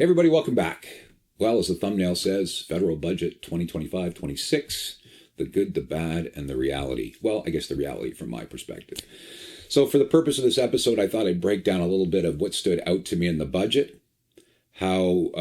Hey everybody, welcome back. Well, as the thumbnail says, federal budget 2025-26, the good, the bad, and the reality. Well, I guess the reality from my perspective. So for the purpose of this episode, I thought I'd break down a little bit of what stood out to me in the budget, how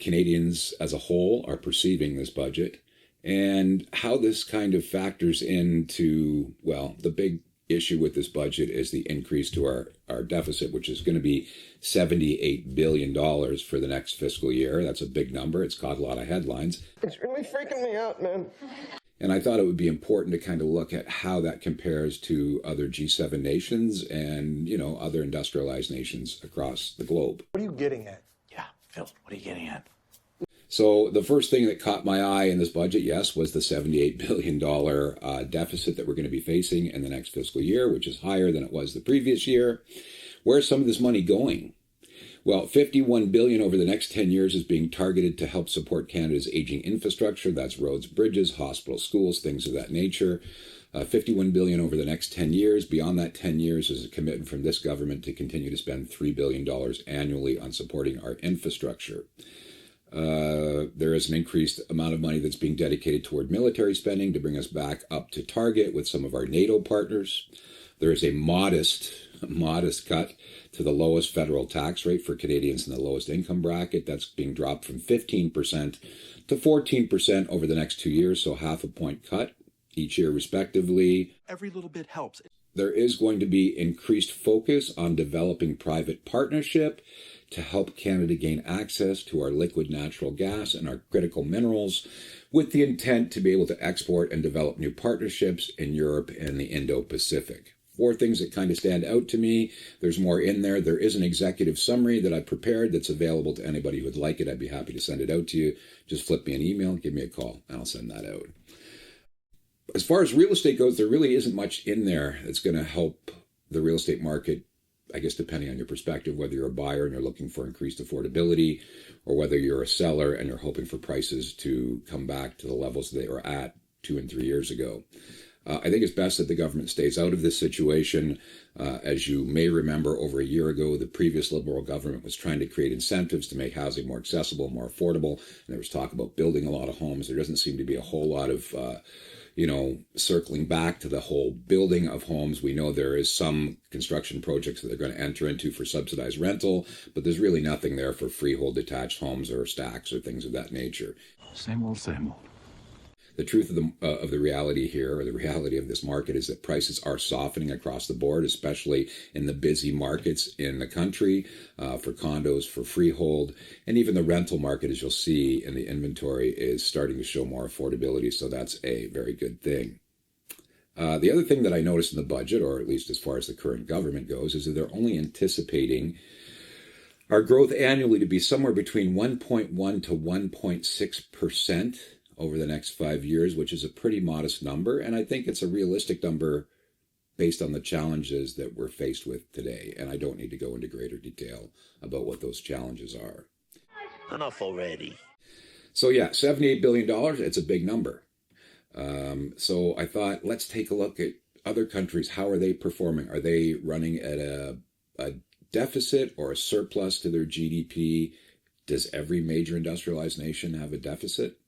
Canadians as a whole are perceiving this budget, and how this kind of factors into, well, the big issue with this budget is the increase to our deficit, which is going to be $78 billion for the next fiscal year. That's a big number. It's caught a lot of headlines. It's really freaking me out, man. And I thought it would be important to kind of look at how that compares to other G7 nations and, other industrialized nations across the globe. What are you getting at? Yeah, Phil, what are you getting at? So the first thing that caught my eye in this budget, yes, was the $78 billion deficit that we're going to be facing in the next fiscal year, which is higher than it was the previous year. Where's some of this money going? Well, $51 billion over the next 10 years is being targeted to help support Canada's aging infrastructure. That's roads, bridges, hospitals, schools, things of that nature. $51 billion over the next 10 years. Beyond that 10 years is a commitment from this government to continue to spend $3 billion annually on supporting our infrastructure. There is an increased amount of money that's being dedicated toward military spending to bring us back up to target with some of our NATO partners. There is a modest cut to the lowest federal tax rate for Canadians in the lowest income bracket. That's being dropped from 15% to 14% over the next 2 years, so half a point cut each year respectively. Every little bit helps. There is going to be increased focus on developing private partnership to help Canada gain access to our liquid natural gas and our critical minerals, with the intent to be able to export and develop new partnerships in Europe and the Indo-Pacific. 4 things that kind of stand out to me. There's more in there. There is an executive summary that I prepared that's available to anybody who would like it. I'd be happy to send it out to you. Just flip me an email, give me a call, and I'll send that out. As far as real estate goes, there really isn't much in there that's going to help the real estate market, I guess, depending on your perspective, whether you're a buyer and you're looking for increased affordability, or whether you're a seller and you're hoping for prices to come back to the levels they were at 2 and 3 years ago. I think it's best that the government stays out of this situation. As you may remember, over a year ago, the previous Liberal government was trying to create incentives to make housing more accessible, more affordable. And there was talk about building a lot of homes. There doesn't seem to be a whole lot of circling back to the whole building of homes. We know there is some construction projects that they're going to enter into for subsidized rental, but there's really nothing there for freehold detached homes or stacks or things of that nature. Same old, same old. The truth of the reality here, or the reality of this market, is that prices are softening across the board, especially in the busy markets in the country, for condos, for freehold, and even the rental market, as you'll see in the inventory, is starting to show more affordability, so that's a very good thing. The other thing that I noticed in the budget, or at least as far as the current government goes, is that they're only anticipating our growth annually to be somewhere between 1.1 to 1.6% over the next 5 years, which is a pretty modest number. And I think it's a realistic number based on the challenges that we're faced with today. And I don't need to go into greater detail about what those challenges are. Enough already. So yeah, $78 billion, it's a big number. So I thought, let's take a look at other countries. How are they performing? Are they running at a deficit or a surplus to their GDP? Does every major industrialized nation have a deficit?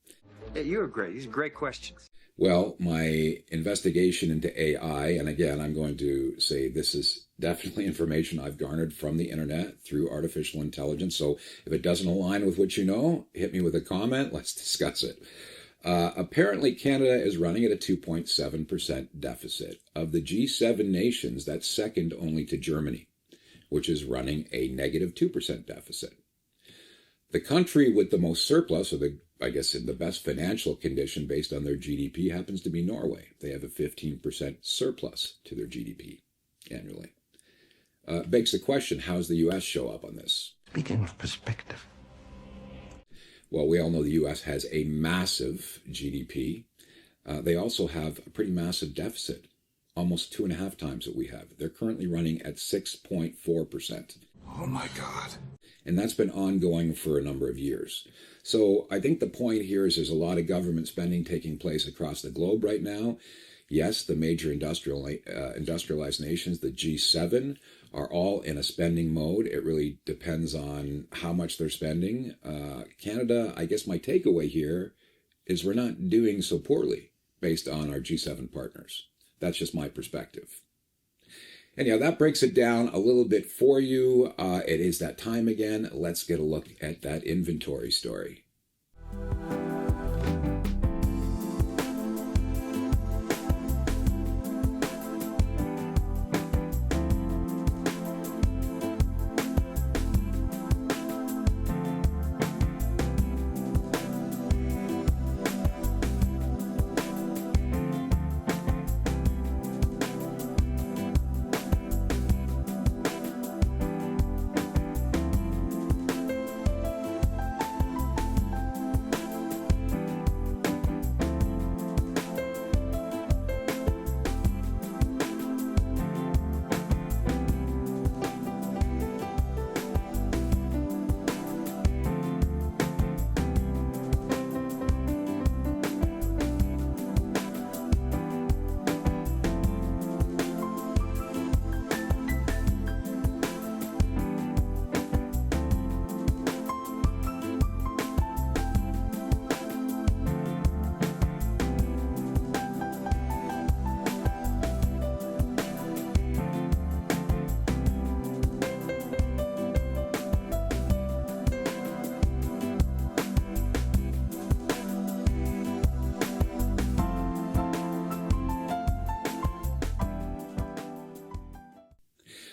Yeah, you're great. These are great questions. Well, my investigation into AI, and again, I'm going to say this is definitely information I've garnered from the internet through artificial intelligence. So if it doesn't align with what you know, hit me with a comment. Let's discuss it. Apparently, Canada is running at a 2.7% deficit. Of the G7 nations, that's second only to Germany, which is running a negative 2% deficit. The country with the most surplus, or I guess in the best financial condition based on their GDP, happens to be Norway. They have a 15% surplus to their GDP annually. Begs the question, how does the U.S. show up on this? Speaking of perspective. Well, we all know the U.S. has a massive GDP. They also have a pretty massive deficit, almost 2.5 times what we have. They're currently running at 6.4%. Oh my God. And that's been ongoing for a number of years. So I think the point here is there's a lot of government spending taking place across the globe right now. Yes, the major industrialized nations, the G7, are all in a spending mode. It really depends on how much they're spending. Canada, I guess my takeaway here is we're not doing so poorly based on our G7 partners. That's just my perspective. Anyhow, that breaks it down a little bit for you. It is that time again. Let's get a look at that inventory story.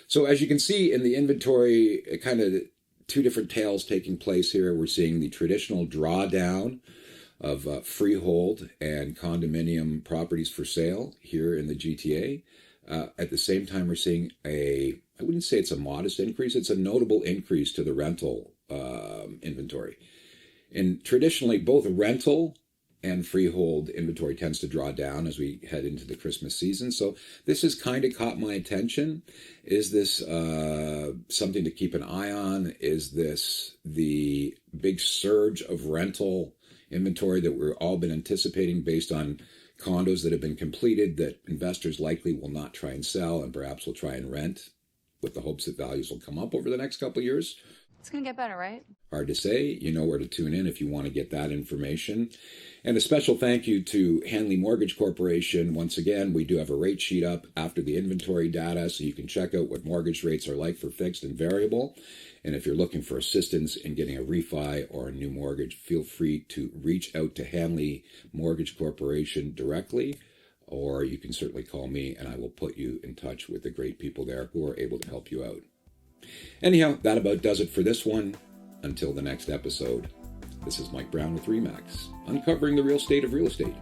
So as you can see in the inventory, kind of two different tales taking place here. We're seeing the traditional drawdown of freehold and condominium properties for sale here in the GTA. At the same time, we're seeing I wouldn't say it's a modest increase, it's a notable increase to the rental inventory. And traditionally, both rental and freehold inventory tends to draw down as we head into the Christmas season. So this has kind of caught my attention. Is this something to keep an eye on? Is this the big surge of rental inventory that we've all been anticipating based on condos that have been completed that investors likely will not try and sell and perhaps will try and rent with the hopes that values will come up over the next couple of years? It's going to get better, right? Hard to say. You know where to tune in if you want to get that information. And a special thank you to Hanley Mortgage Corporation. Once again, we do have a rate sheet up after the inventory data, so you can check out what mortgage rates are like for fixed and variable. And if you're looking for assistance in getting a refi or a new mortgage, feel free to reach out to Hanley Mortgage Corporation directly, or you can certainly call me and I will put you in touch with the great people there who are able to help you out. Anyhow, that about does it for this one. Until the next episode, this is Mike Brown with RE/MAX, uncovering the real state of real estate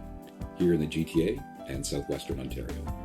here in the GTA and Southwestern Ontario.